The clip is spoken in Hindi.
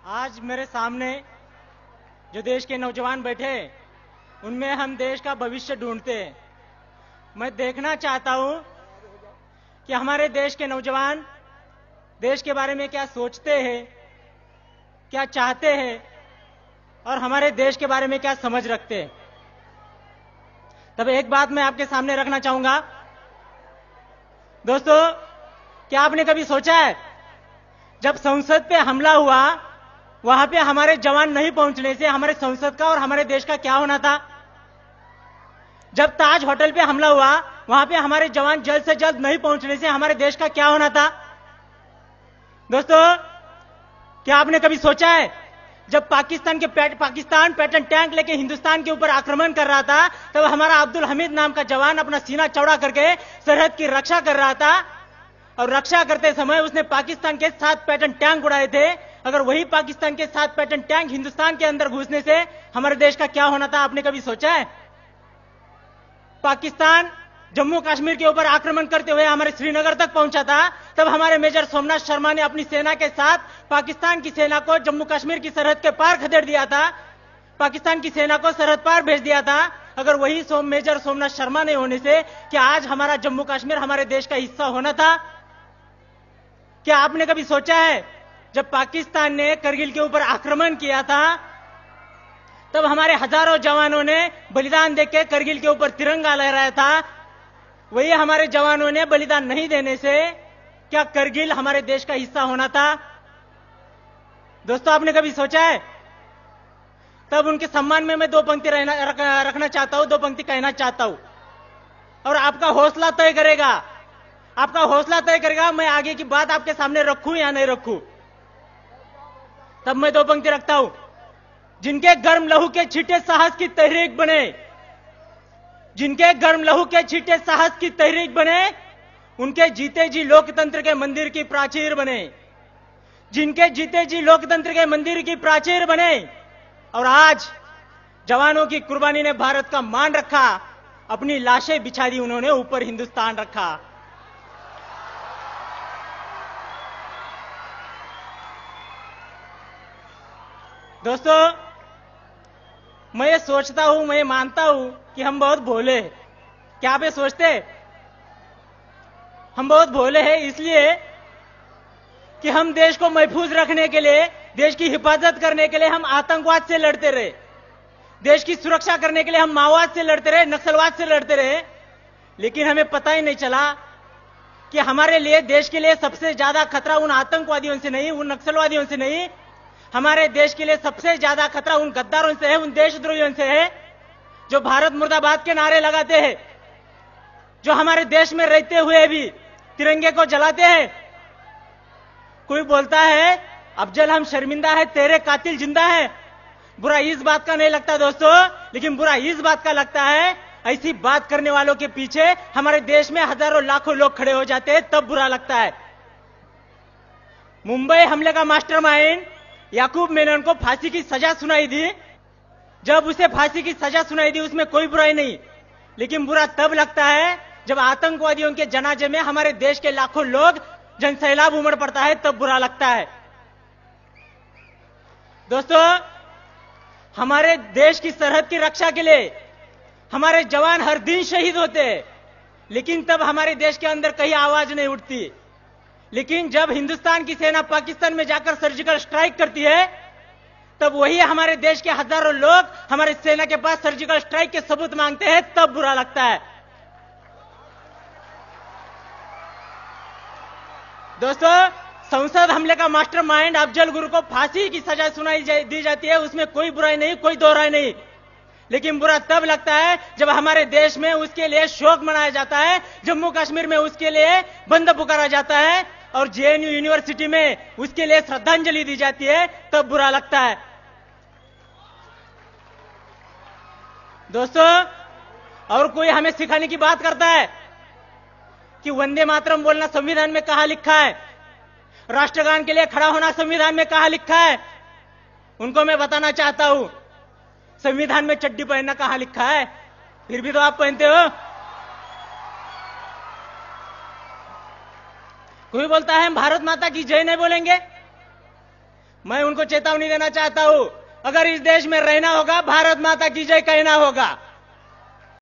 आज मेरे सामने जो देश के नौजवान बैठे उनमें हम देश का भविष्य ढूंढते हैं। मैं देखना चाहता हूं कि हमारे देश के नौजवान देश के बारे में क्या सोचते हैं, क्या चाहते हैं और हमारे देश के बारे में क्या समझ रखते हैं। तब एक बात मैं आपके सामने रखना चाहूंगा। दोस्तों, क्या आपने कभी सोचा है जब संसद पे हमला हुआ वहां पे हमारे जवान नहीं पहुंचने से हमारे संसद का और हमारे देश का क्या होना था? जब ताज होटल पे हमला हुआ वहां पे हमारे जवान जल्द से जल्द नहीं पहुंचने से हमारे देश का क्या होना था? दोस्तों, क्या आपने कभी सोचा है जब पाकिस्तान पैटर्न टैंक लेके हिंदुस्तान के ऊपर आक्रमण कर रहा था तब हमारा अब्दुल हमीद नाम का जवान अपना सीना चौड़ा करके सरहद की रक्षा कर रहा था और रक्षा करते समय उसने पाकिस्तान के 7 पैटर्न टैंक उड़ाए थे। अगर वही पाकिस्तान के 7 पैटर्न टैंक हिंदुस्तान के अंदर घुसने से हमारे देश का क्या होना था? आपने कभी सोचा है? पाकिस्तान जम्मू कश्मीर के ऊपर आक्रमण करते हुए हमारे श्रीनगर तक पहुंचा था, तब हमारे मेजर सोमनाथ शर्मा ने अपनी सेना के साथ पाकिस्तान की सेना को जम्मू कश्मीर की सरहद के पार खदेड़ दिया था, पाकिस्तान की सेना को सरहद पार भेज दिया था। अगर वही मेजर सोमनाथ शर्मा नहीं होने से क्या आज हमारा जम्मू कश्मीर हमारे देश का हिस्सा होना था? क्या आपने कभी सोचा है जब पाकिस्तान ने करगिल के ऊपर आक्रमण किया था तब हमारे हजारों जवानों ने बलिदान देके करगिल के ऊपर तिरंगा लहराया था, वही हमारे जवानों ने बलिदान नहीं देने से क्या करगिल हमारे देश का हिस्सा होना था? दोस्तों, आपने कभी सोचा है? तब उनके सम्मान में मैं 2 पंक्ति रखना चाहता हूं, 2 पंक्ति कहना चाहता हूं और आपका हौसला तय करेगा, आपका हौसला तय करेगा मैं आगे की बात आपके सामने रखूं या नहीं रखूं। तब मैं 2 पंक्ति रखता हूं। जिनके गर्म लहू के छींटे साहस की तहरीक बने, जिनके गर्म लहू के छींटे साहस की तहरीक बने, उनके जीते जी लोकतंत्र के मंदिर की प्राचीर बने, जिनके जीते जी लोकतंत्र के मंदिर की प्राचीर बने। और आज जवानों की कुर्बानी ने भारत का मान रखा, अपनी लाशें बिछा दी उन्होंने, ऊपर हिंदुस्तान रखा। दोस्तों, मैं ये सोचता हूं, मैं ये मानता हूं कि हम बहुत भोले हैं। क्या आप ये सोचते हैं? हम बहुत भोले हैं इसलिए कि हम देश को महफूज रखने के लिए, देश की हिफाजत करने के लिए हम आतंकवाद से लड़ते रहे, देश की सुरक्षा करने के लिए हम माओवाद से लड़ते रहे, नक्सलवाद से लड़ते रहे, लेकिन हमें पता ही नहीं चला कि हमारे लिए, देश के लिए सबसे ज्यादा खतरा उन आतंकवादियों से नहीं, उन नक्सलवादियों से नहीं, हमारे देश के लिए सबसे ज्यादा खतरा उन गद्दारों से है, उन देशद्रोहियों से है जो भारत मुर्दाबाद के नारे लगाते हैं, जो हमारे देश में रहते हुए भी तिरंगे को जलाते हैं। कोई बोलता है अफजल हम शर्मिंदा है, तेरे कातिल जिंदा है। बुरा इस बात का नहीं लगता दोस्तों, लेकिन बुरा इस बात का लगता है ऐसी बात करने वालों के पीछे हमारे देश में हजारों लाखों लोग खड़े हो जाते हैं, तब बुरा लगता है। मुंबई हमले का मास्टरमाइंड याकूब मेनन को फांसी की सजा सुनाई दी। जब उसे फांसी की सजा सुनाई दी उसमें कोई बुराई नहीं, लेकिन बुरा तब लगता है जब आतंकवादियों के जनाजे में हमारे देश के लाखों लोग जनसैलाब उमड़ पड़ता है, तब बुरा लगता है। दोस्तों, हमारे देश की सरहद की रक्षा के लिए हमारे जवान हर दिन शहीद होते हैं, लेकिन तब हमारे देश के अंदर कहीं आवाज नहीं उठती। लेकिन जब हिंदुस्तान की सेना पाकिस्तान में जाकर सर्जिकल स्ट्राइक करती है तब वही हमारे देश के हजारों लोग हमारी सेना के पास सर्जिकल स्ट्राइक के सबूत मांगते हैं, तब बुरा लगता है। दोस्तों, संसद हमले का मास्टरमाइंड अफजल गुरु को फांसी की सजा दी जाती है, उसमें कोई बुराई नहीं, कोई दो राय नहीं, लेकिन बुरा तब लगता है जब हमारे देश में उसके लिए शोक मनाया जाता है, जम्मू कश्मीर में उसके लिए बंद पुकारा जाता है और जेएनयू यूनिवर्सिटी में उसके लिए श्रद्धांजलि दी जाती है, तब बुरा लगता है। दोस्तों, और कोई हमें सिखाने की बात करता है कि वंदे मातरम बोलना संविधान में कहां लिखा है, राष्ट्रगान के लिए खड़ा होना संविधान में कहां लिखा है। उनको मैं बताना चाहता हूं, संविधान में चड्डी पहनना कहां लिखा है? फिर भी तो आप पहनते हो। कोई बोलता है हम भारत माता की जय नहीं बोलेंगे, मैं उनको चेतावनी देना चाहता हूं, अगर इस देश में रहना होगा भारत माता की जय कहना होगा।